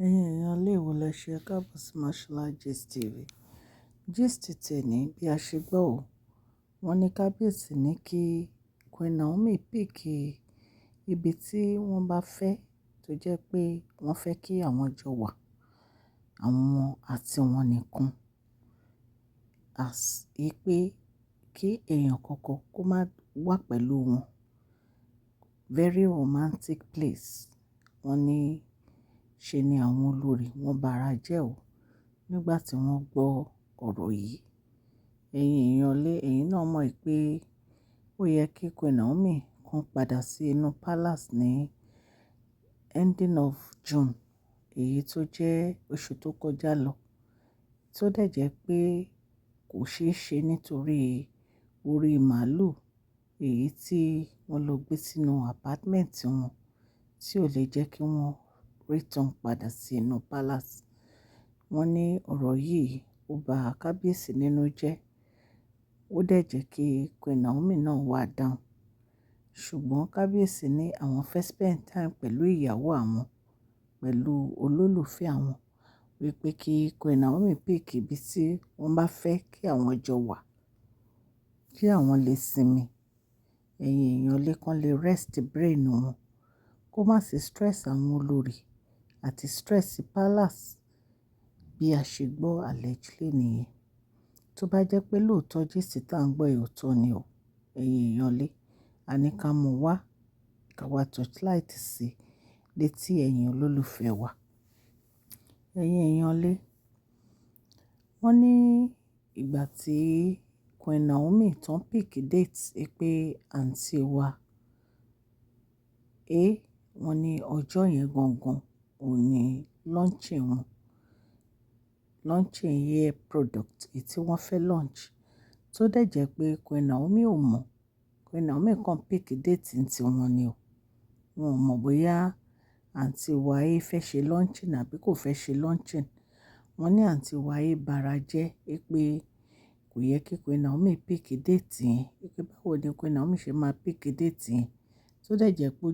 Ẹ̀yin èèyàn ilé ìwò lẹ ṣe káàbọ̀ sí Mashola Gist TV. Gist tèmi bí a ṣe gbọ́ ò, wọ́n ní kábíyèsí ní kí Queen Naomi píìkì ibi tí wọ́n bá fẹ́ tó jẹ́ pé wọ́n fẹ́ kí àwọn jọ wà, àwọn àti wọn nìkan. As i pé kí èèyàn kankan kó má wà pẹ̀lú wọn. Very romantic place. Wọ́n ní ṣe ni àwọn olórí wọn bara jẹ́ ò nígbà tí wọ́n gbọ́ ọ̀rọ̀ yìí. Ẹ̀yin èèyàn ilé, ẹ̀yin náà mọ̀ pé ó yẹ kí Queen Naomi kan padà sí inú palace ní ending of June, èyí tó jẹ́ oṣù tó kọjá lọ. Tó dẹ̀ jẹ́ pé kò ṣeé ṣe nítorí orí màálù èyí tí wọ́n lọ gbé sínú apartment wọn tí ò lè jẹ́ kí wọ́n return padà sí inú palace. Wọ́n ní ọ̀rọ̀ yìí ó ba kábíyèsí nínú jẹ́. Ó dẹ̀ jẹ́ kí Queen Naomi náà wà down. Ṣùgbọ́n kábíyèsí ní àwọn fẹ́ spend time pẹ̀lú ìyàwó àwọn, pẹ̀lú olólùfẹ́ àwọn, wípé kí Queen Naomi píìkì ibi tí wọ́n bá fẹ́ kí àwọn jọ wà, kí àwọn lè sinmi. Ẹ̀yin èèyàn ilé kan lè rest brain wọn, kó má sì stress àwọn olórí àti stress palace bí a ṣe gbọ́ allegedly nìyẹn. Tó bá jẹ́ pé lóòótọ́ gist tá ń gbọ́ òótọ́ ni o, ẹ̀yin èèyàn ilé, a ní ká mú wá, ká wá torchlight sí létí ẹ̀yin olólùfẹ́ wa. Ẹ̀yin èèyàn ilé, wọ́n ní ìgbà tí Queen Naomi tán pick date pé àǹtí wa, wọ́n ní ọjọ́ yẹn gangan òun ní launching wọn. Launching hair product èyí tí wọ́n fẹ́ launch. Tó dẹ̀ jẹ́ pé Queen Naomi ò mọ̀. Queen Naomi kàn pick date tí wọ́n ní o. Wọn ò mọ̀ bóyá àǹtí wa fẹ́ ṣe launching àbí kò fẹ́ ṣe launching. Wọ́n ní àǹtí wa bara jẹ́ pé kò yẹ kí Queen Naomi pick date yẹn. Pé báwo ni Queen Naomi ṣe máa pick date yẹn. Tó dẹ̀ jẹ́ pé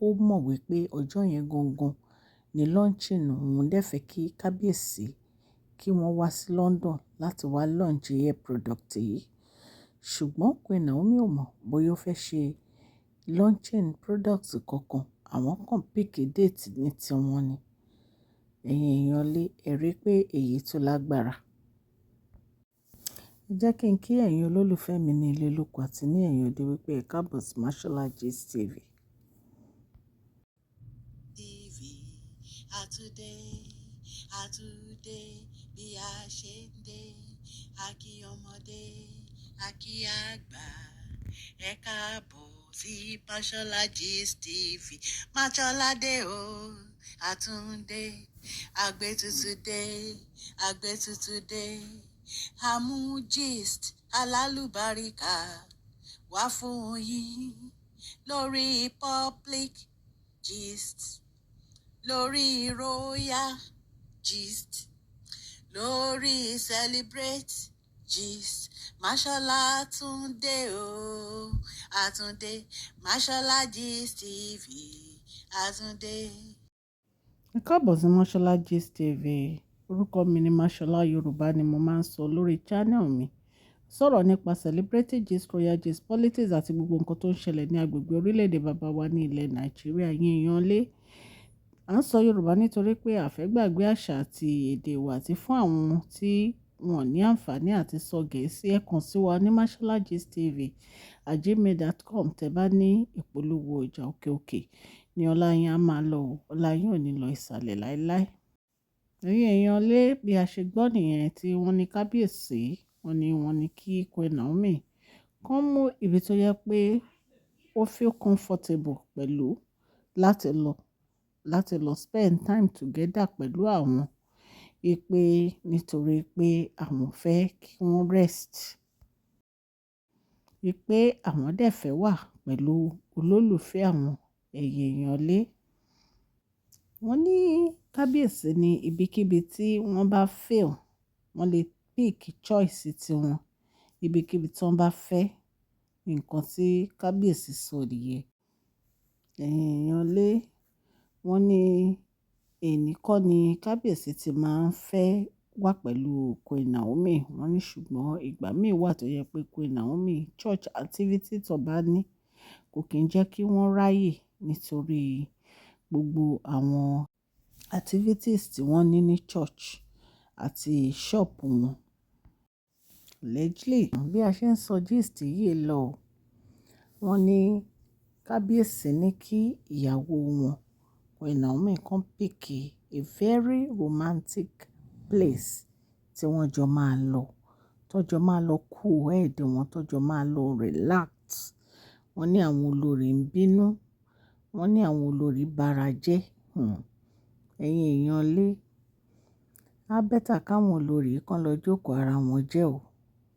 ó mọ̀ wípé ọjọ́ yẹn gangan ni launching òun dẹ̀ fẹ́ kí kábíyèsí kí wọ́n wá sí London láti wá launch hair product yìí. Ṣùgbọ́n Queen Naomi ò mọ̀ bóyá ó fẹ́ ṣe launching products kankan. Àwọn kan pick date ní tiwọn ni. Ẹ̀yin èèyàn ilé, ẹ rí pé èyí tó lágbára. Ẹ jẹ́ kí n kí ẹ̀yin olólùfẹ́ mi ní ilé lóko àti ní ẹ̀yin òde wípé ẹ káàbọ̀ sí Mashola Gist TV. TV àtúndé bí a ṣe ń dé, a kí ọmọdé, a kí àgbà, ẹ káàbọ̀ sí Mashola Gist TV. Mashola dé o, àtúndé, àgbétútù dé, àmú gist alálùbáríkà wá fún yín lórí public gist, lórí royal gist, lórí celebrate gist. Mashola àtúndé o, àtúndé, Mashola Gist TV àtúndé. Ẹ káàbọ̀ sí Mashola Gist TV. Orúkọ mi ni Mashola, Yorùbá ni mo máa ń sọ lórí channel mi. Sọ̀rọ̀ nípa celebrity gist, royal gist, politics àti gbogbo nǹkan tó ń ṣẹlẹ̀ ní agbègbè orílẹ̀-èdè bàbá wa ní ilẹ̀ Nàìjíríà. Yín èèyàn lé. À ń sọ Yorùbá nítorí pé a fẹ́ gbàgbé àṣà àti èdè wa, àti fún àwọn tí wọ́n ní àǹfààní àti sọ Gẹ̀ẹ́sì, ẹ kàn sí wa ní Mashola Gist TV @gmail.com. Tẹ́ bá ní ìpolówó ọjà òkè ní ọlá yín á máa lọ, ọlá yín ò ní lọ ìsàlẹ̀ láéláé. Ẹ̀yin èèyàn lé, bí a ṣe gbọ́ nìyẹn tí wọ́n ní kábíyèsí, wọ́n ní kí Queen Naomi kàn mú ibi tó yẹ pé ó feel comfortable pẹ̀lú láti lọ spend time together pẹ̀lú àwọn. Pé nítorí pé àwọn fẹ́ kí wọ́n rest. Pé àwọn dẹ̀ fẹ́ wà pẹ̀lú olólùfẹ́ àwọn. Ẹ̀yin èèyàn lé. Wọ́n ní kábíyèsí ní ibikíbi tí wọ́n bá feel, wọ́n lè pick choice tiwọn. Ibikíbi tí wọ́n bá fẹ́, nǹkan tí kábíyèsí sọ nìyẹn. Ẹ̀yin èèyàn lé. Wọ́n ní èní kọ́ ni kábíyèsí ti máa ń fẹ́ wà pẹ̀lú Queen Naomi. Wọ́n ní ṣùgbọ́n ìgbà míì wà tó yẹ pé Queen Naomi church activity tó bá ní kò kí ń jẹ́ kí wọ́n ráyè nítorí gbogbo àwọn activities tí wọ́n ní ní church àti shop wọn. Allegedly, bí a ṣe ń sọ gist yìí lọ, wọ́n ní kábíyèsí ní kí ìyàwó wọn Queen Naomi kan pick a very romantic place tí wọ́n jọ máa lọ, tọ́jọ́ máa lọ cool head wọn, tọ́jọ́ máa lọ relax. Wọ́n ní àwọn olórí ń bínú, wọ́n ní àwọn olórí bara jẹ́. Ẹ̀yin èèyàn lé, á bẹ́tà káwọn olórí kan lọ jókòó ara wọn jẹ́ o,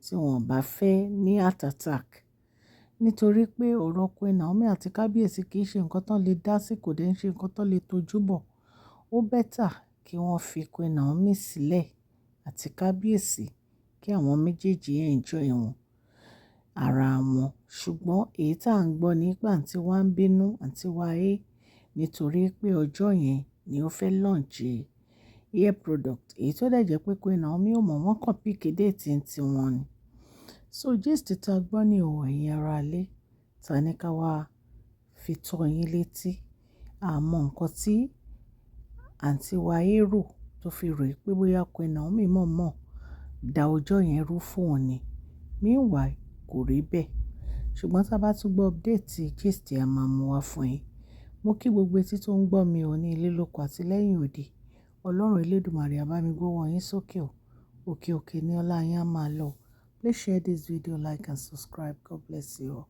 tí wọ́n bá fẹ́ ní heart attack. Nítorí pé ọ̀rọ̀ Queen Naomi àti kábíyèsí kì í ṣe nǹkan tán lè dá sí, kò dẹ̀ ń ṣe nǹkan tán lè tojú bọ̀. Ó bẹ́tà kí wọ́n fi Queen Naomi sílẹ̀ àti kábíyèsí kí àwọn méjèèjì enjoy wọn ara wọn. Ṣùgbọ́n èyí tá à ń gbọ́ nípa àǹtí wa ń bínú, àǹtí wa nítorí pé ọjọ́ yẹn ni ó fẹ́ launch hair product. Èyí tó dẹ̀ jẹ́ pé Queen Naomi ò mọ̀, wọ́n kàn pick date ti wọn ni. So gist tá a gbọ́ ní ẹ̀yin ará ilé, ta ní ká wá fi tọ́ yín létí. Àmọ́ nǹkan tí àǹtí wa rò tó fi rò pé bóyá Queen Naomi mọ̀ọ́mọ̀ da ọjọ́ yẹn rú fún wọn ni. Meanwhile, kò rí bẹ́ẹ̀. Ṣùgbọ́n tá a bá tún gbọ́ update gist a máa mú wá fún yín. Mo kí gbogbo etí tó ń gbọ́ mi ò ní ilé lóko àti lẹ́yìn òde. Ọlọ́run Elédùmarè á bá mi gbọ́wọ́ yín sókè o. Òkè òkè ni ọlá yín á máa lọ. Please share this video, like and subscribe. God bless you all.